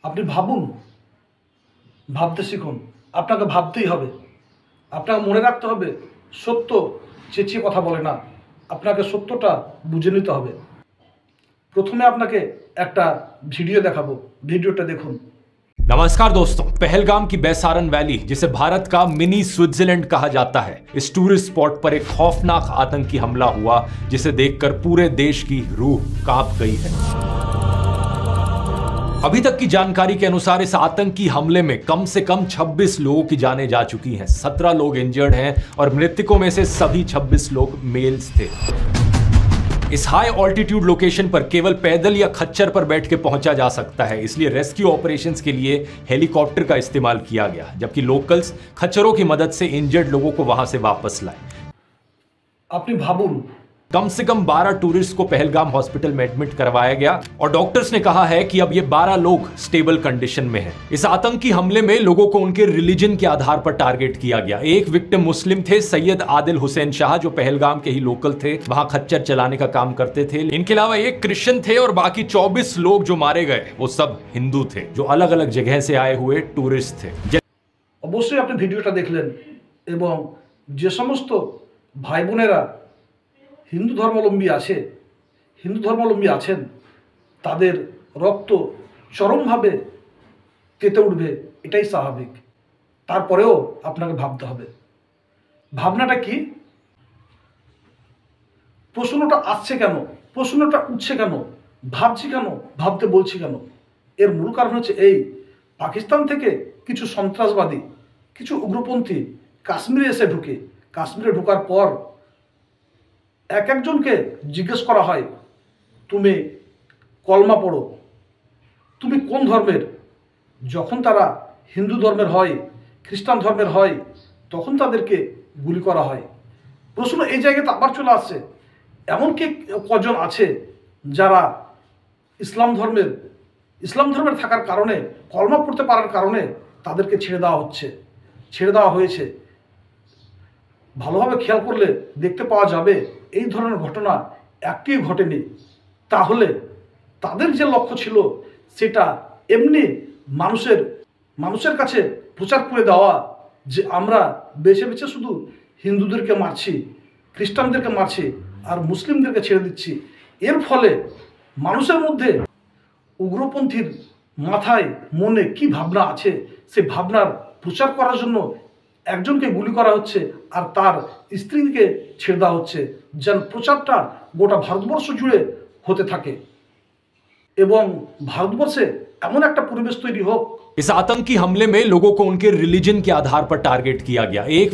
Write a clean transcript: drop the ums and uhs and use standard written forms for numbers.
আপনি ভাবুন, ভাবতে শিখুন। আপনাকে ভাবতেই হবে, আপনাকে মনে রাখতে হবে সত্য চেঁচিয়ে কথা বলে না, আপনাকে সত্যটা বুঝে নিতে হবে। প্রথমে আপনাকে একটা ভিডিও দেখাবো, ভিডিওটা দেখুন। नमस्कार दोस्तों, पहलगाम की बैसारन वैली, जिसे भारत का मिनी स्विट्जरलैंड कहा जाता है, इस टूरिस्ट स्पॉट पर एक खौफनाक आतंकी हमला हुआ जिसे देखकर पूरे देश की रूह कांप गई है। अभी तक की जानकारी के अनुसार इस आतंकी हमले में कम से कम 26 लोगों की जानें जा चुकी हैं, 17 लोग इंजर्ड हैं और मृतकों में से सभी 26 लोग मेल्स थे। इस हाई ऑल्टीट्यूड लोकेशन पर केवल पैदल या खच्चर पर बैठ के पहुंचा जा सकता है, इसलिए रेस्क्यू ऑपरेशंस के लिए हेलीकॉप्टर का इस्तेमाल किया गया, जबकि लोकल्स खच्चरों की मदद से इंजर्ड लोगों को वहां से वापस लाए। अपनी भाबुन कम से कम 12 टूरिस्ट को पहलगाम हॉस्पिटल में एडमिट करवाया गया और डॉक्टर्स ने कहा है कि अब ये 12 लोग स्टेबल कंडीशन में हैं। इस आतंकी हमले में लोगों को उनके रिलीजन के आधार पर टारगेट किया गया। एक विक्टिम मुस्लिम थे, सैयद आदिल हुसैन शाह, जो पहलगाम के ही लोकल थे, वहां खच्चर चलाने का काम करते थे। इनके अलावा एक क्रिश्चियन थे और बाकी 24 लोग जो मारे गए वो सब हिंदू थे, जो अलग अलग जगह से आए हुए टूरिस्ट थे। অবশ্যই আপনি ভিডিওটা দেখলেন এবং যে সমস্ত ভাই বোনেরা হিন্দু ধর্মাবলম্বী আছেন তাদের রক্ত চরমভাবে তেতে উঠবে, এটাই স্বাভাবিক। তারপরেও আপনাকে ভাবতে হবে। ভাবনাটা কি? প্রশ্নটা আসছে কেন, প্রশ্নটা উঠছে কেন, ভাবছি কেন, ভাবতে বলছি কেন? এর মূল কারণ হচ্ছে এই, পাকিস্তান থেকে কিছু সন্ত্রাসবাদী, কিছু উগ্রপন্থী কাশ্মীরে এসে ঢুকে, কাশ্মীরে ঢোকার পর এক একজনকে জিজ্ঞেস করা হয়, তুমি কলমা পড়ো, তুমি কোন ধর্মের? যখন তারা হিন্দু ধর্মের হয়, খ্রিস্টান ধর্মের হয়, তখন তাদেরকে গুলি করা হয়। প্রশ্ন এই জায়গাতে আবার চলে আসছে, এমনকি কজন আছে যারা ইসলাম ধর্মের থাকার কারণে, কলমা পড়তে পারার কারণে তাদেরকে ছেড়ে দেওয়া হয়েছে। ভালোভাবে খেয়াল করলে দেখতে পাওয়া যাবে এই ধরনের ঘটনা একটিও ঘটেনি। তাহলে তাদের যে লক্ষ্য ছিল সেটা এমনি মানুষের কাছে প্রচার করে দেওয়া যে আমরা বেছে বেছে শুধু হিন্দুদেরকে মারছি, খ্রিস্টানদেরকে মারছি আর মুসলিমদেরকে ছেড়ে দিচ্ছি। এর ফলে মানুষের মধ্যে উগ্রপন্থীর মাথায় মনে কি ভাবনা আছে সে ভাবনার প্রচার করার জন্য একজনকে গুলি করা হচ্ছে আর তার স্ত্রীকে ছেড়ে দেওয়া হচ্ছে, যেন প্রচারটা গোটা ভারতবর্ষ জুড়ে হতে থাকে এবং ভারতবর্ষে এমন একটা পরিবেশ তৈরি হোক। इस आतंकी हमले में लोगों को उनके रिलीजन के आधार पर टारगेट किया गया। एक